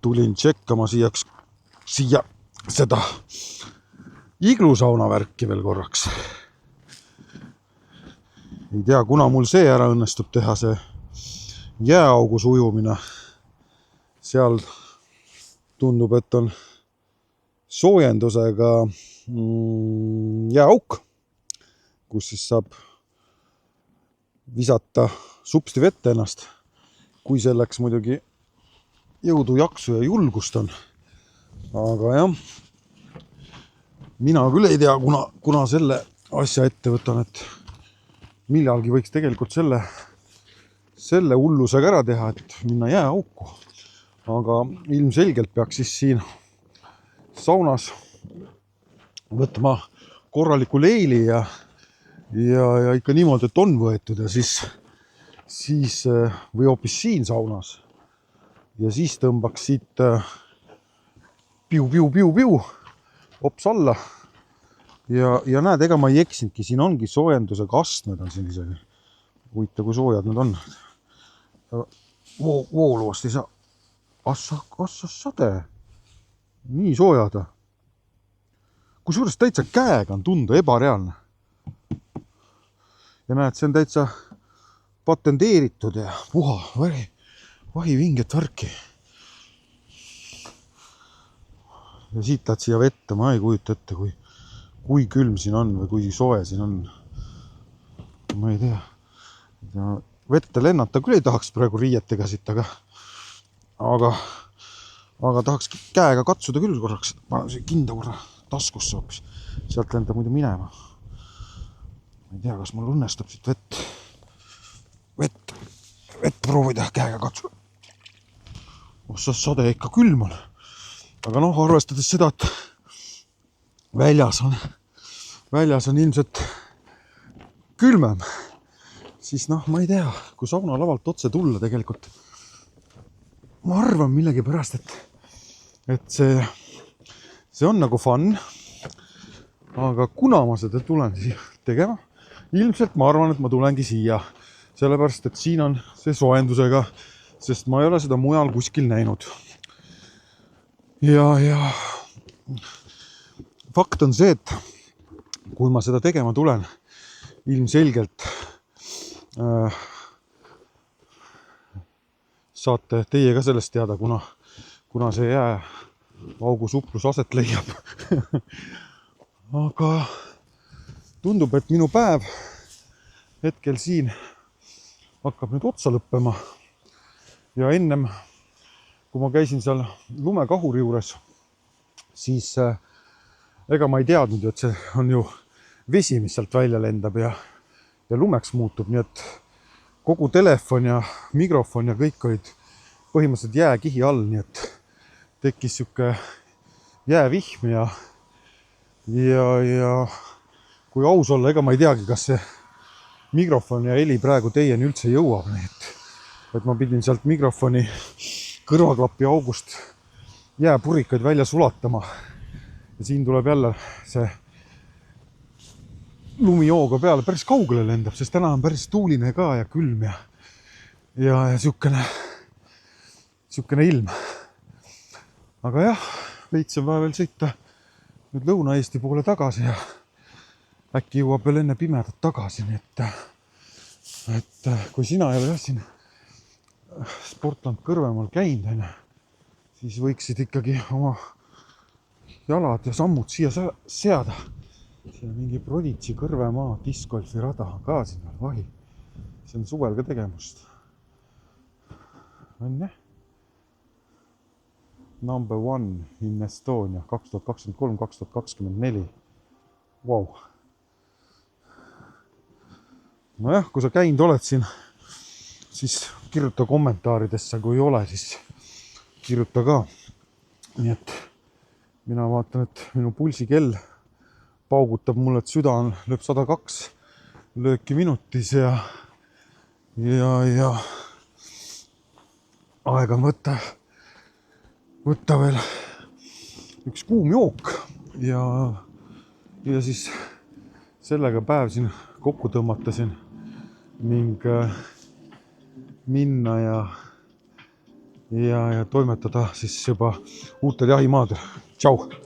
tulin tšekkama siia seda iglusauna värki veel korraks. Ei tea, kuna mul see ära õnnestub teha, see jääaugus ujumine. Seal tundub, et on soojendusega jääauk, kus siis saab visata supsti vette ennast, kui selleks muidugi jõudu, jaksu ja julgust on. Aga jah, mina küll ei tea, kuna selle asja ette võtan, et millalgi võiks tegelikult selle hullusega ära teha, et minna jääauku. Aga ilmselgelt peaks siis siin saunas võtma korraliku leili ja ikka niimoodi, et on võetud ja siis või hoopis siin saunas ja siis tõmbaks siit piu hops alla ja näed, ega ma ei eksinudki, siin ongi soojendusega astmed on siin isegi. Huvita, kui soojad need on. Vooluvast ei saa. Assa sade. Nii soojad. Kusjuures täitsa käega on tunda ebareaalne. Ja näed, see on täitsa patenteeritud ja puha, vahi vinget värki. Ja siit lähed siia vette, ma ei kujuta ette, kui külm siin on või kui soe siin on. Ma ei tea. Vette lennata küll ei tahaks praegu riietega siit, aga tahaks käega katsuda küll korraks. Panen see kinda korra taskusse hoopis. Sealt lenda muidu minema. Ma ei tea, kas mul õnnestub siit vett proovida käega katsuda. Ossa sade ikka külm on. Aga noh, arvestades seda, et väljas on ilmselt külmem, siis noh, ma ei tea, kui sauna lavalt otse tulla tegelikult. Ma arvan millegi pärast, et see on nagu fun, aga kuna ma seda tulen siia tegema, ilmselt ma arvan, et ma tulengi siia, sellepärast, et siin on see soojendusega, sest ma ei ole seda mujal kuskil näinud. Ja fakt on see, et kui ma seda tegema tulen, ilmselgelt saate teie ka sellest teada, kuna see jääaugu suplus aset leiab. Aga tundub, et minu päev hetkel siin hakkab nüüd otsa lõppema. Ja ennem, kui ma käisin seal lumekahuri juures, siis ega ma ei teadnud, et see on ju vesi, mis sealt välja lendab ja lumeks muutub, nii et kogu telefon ja mikrofon ja kõik olid põhimõtteliselt jääkihi all, nii et tekkis siuke jäävihm ja kui aus olla, ega ma ei teagi, kas see mikrofon ja heli praegu teieni üldse jõuab, nii et ma pidin sealt mikrofoni kõrvaklapi august jääpurikaid välja sulatama. Ja siin tuleb jälle see lumijooga peale päris kaugele lendab, sest täna on päris tuuline ka ja külm ja siukene ilm. Aga jah, veits on vaja veel sõita nüüd Lõuna-Eesti poole tagasi ja äkki jõuab veel enne pimedat tagasi, nii et kui sina ei ole siin Sportland Kõrvemaal käinud, siis võiksid ikkagi oma jalad ja sammud siia seada. See on mingi Proditsi Kõrvemaa discgolfi rada ka siin veel vahi. See on suvel ka tegemust. On jah? Number 1 in Estonia 2023-2024. Wow. Nojah, kui sa käinud oled siin, siis kirjuta kommentaaridesse, kui ei ole, siis kirjuta ka. Nii et mina vaatan, et minu pulsikell paugutab mulle, et süda lööb 102 lööki minutis ja aega on võtta veel üks kuum jook ja siis sellega päev siin kokku tõmmata siin ning minna ja ja toimetada siis juba uutel jahimaadel. Tšau!